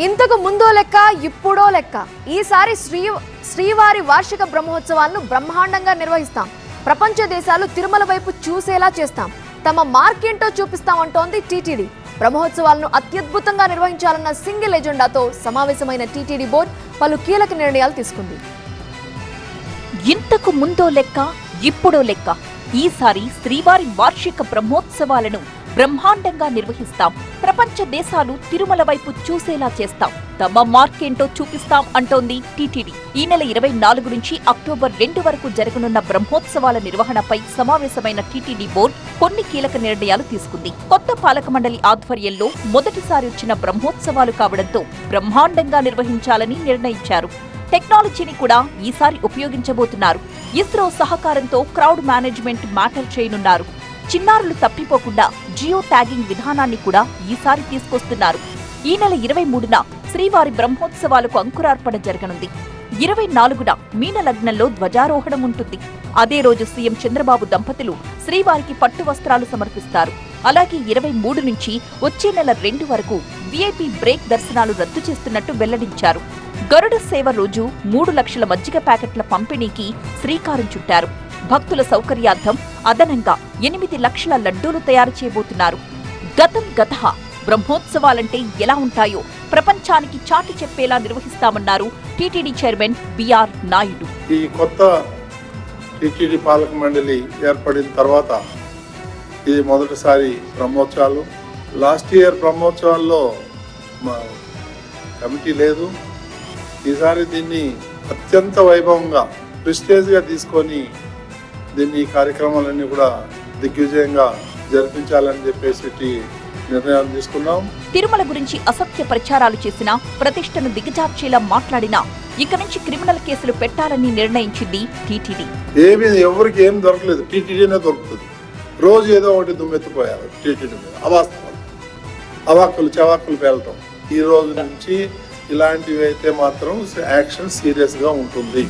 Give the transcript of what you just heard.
ఇంతకు ముందో లెక్క ఇప్పుడో లెక్క ఈసారి శ్రీవారి వార్షిక బ్రహ్మోత్సవాలను బ్రహ్మాండంగా నిర్వహిస్తాం. ప్రపంచ దేశాలు తిరుమల వైపు చూసేలా చేస్తాం. తమ మార్కేంటో చూపిస్తామంటోంది టీటీడీ. బ్రహ్మోత్సవాలను అత్యద్భుతంగా నిర్వహించాలన్న సింగిల్ ఎజెండాతో సమావేశమైన టీటీడీ బోర్డు పలు కీలక నిర్ణయాలు తీసుకుంది. ఇంతకు ముందో లెక్క ఇప్పుడో లెక్క ఈసారి శ్రీవారి వార్షిక బ్రహ్మోత్సవాలను బ్రహ్మాండంగా నిర్వహిస్తాం. ప్రపంచ దేశాలు తిరుమల వైపు చూసేలా చేస్తాం. తమ మార్కేంటో చూపిస్తాం అంటోంది టీటీడీ. ఈ నెల 24 నుంచి అక్టోబర్ 2 వరకు జరగనున్న బ్రహ్మోత్సవాల నిర్వహణపై సమావేశమైన టీటీడీ బోర్డు కొన్ని కీలక నిర్ణయాలు తీసుకుంది. కొత్త పాలక మండలి ఆధ్వర్యంలో మొదటిసారి వచ్చిన బ్రహ్మోత్సవాలు కావడంతో బ్రహ్మాండంగా నిర్వహించాలని నిర్ణయించారు. టెక్నాలజీని కూడా ఈసారి ఉపయోగించబోతున్నారు. ఇస్రో సహకారంతో క్రౌడ్ మేనేజ్మెంట్ మ్యాటర్ చేయనున్నారు. చిన్నారులు తప్పిపోకుండా జియో ట్యాగింగ్ విధానాన్ని కూడా ఈసారి తీసుకొస్తున్నారు. ఈ నెల 23న శ్రీవారి బ్రహ్మోత్సవాలకు అంకురార్పణ జరగనుంది. 24న మీన లగ్నంలో ధ్వజారోహణం ఉంటుంది. అదే రోజు సీఎం చంద్రబాబు దంపతులు శ్రీవారికి పట్టు వస్త్రాలు సమర్పిస్తారు. అలాగే 23 నుంచి వచ్చే నెల 2 వరకు వీఐపీ బ్రేక్ దర్శనాలు రద్దు చేస్తున్నట్టు వెల్లడించారు. గరుడ సేవ రోజు 3 లక్షల మజ్జిగ ప్యాకెట్ల పంపిణీకి శ్రీకారం చుట్టారు. భక్తుల సౌకర్యార్థం అదనంగా 8 లక్షల లడ్డూలు తయారు చేయబోతున్నారు. గతం బ్రహ్మోత్సవాలంటే ఎలా ఉంటాయో ప్రపంచానికి చాటి చెప్పేలా నిర్వహిస్తామన్నారు టీటీడీ చైర్మన్ బిఆర్ నాయుడు. ఈ కొత్త టీటీడీ పాలక మండలి ఏర్పడిన తర్వాత ఇది మొదటిసారి బ్రహ్మోత్సవాలు. లాస్ట్ ఇయర్ బ్రహ్మోత్సవాల్లో కమిటీ లేదు. ఈసారి దీన్ని అత్యంత వైభవంగా ప్రెస్టేజ్గా తీసుకొని దీన్ని కార్యక్రమాలన్నీ కూడా దిగ్విజయంగా జరిపించాలని చెప్పేసి నిర్ణయాలు తీసుకున్నాం. తిరుమల గురించి అసత్య ప్రచారాలు చేసినా, ప్రతిష్టను దిగజార్చేలా మాట్లాడినా ఇక నుంచి క్రిమినల్ కేసులు పెట్టాలని నిర్ణయించింది టీటీడీ. ఎవరికి ఏం దొరకలేదు, టీటీడీనే దొరుకుతుంది. రోజు ఏదో ఒకటి దుమ్మెత్తిపోయారు టీటీడీ మీద. అవాస్తవాలు, అవాక్కులు చవాక్కులు పేలటం. ఈ రోజు నుంచి ఇలాంటివి అయితే మాత్రం యాక్షన్ సీరియస్ గా ఉంటుంది.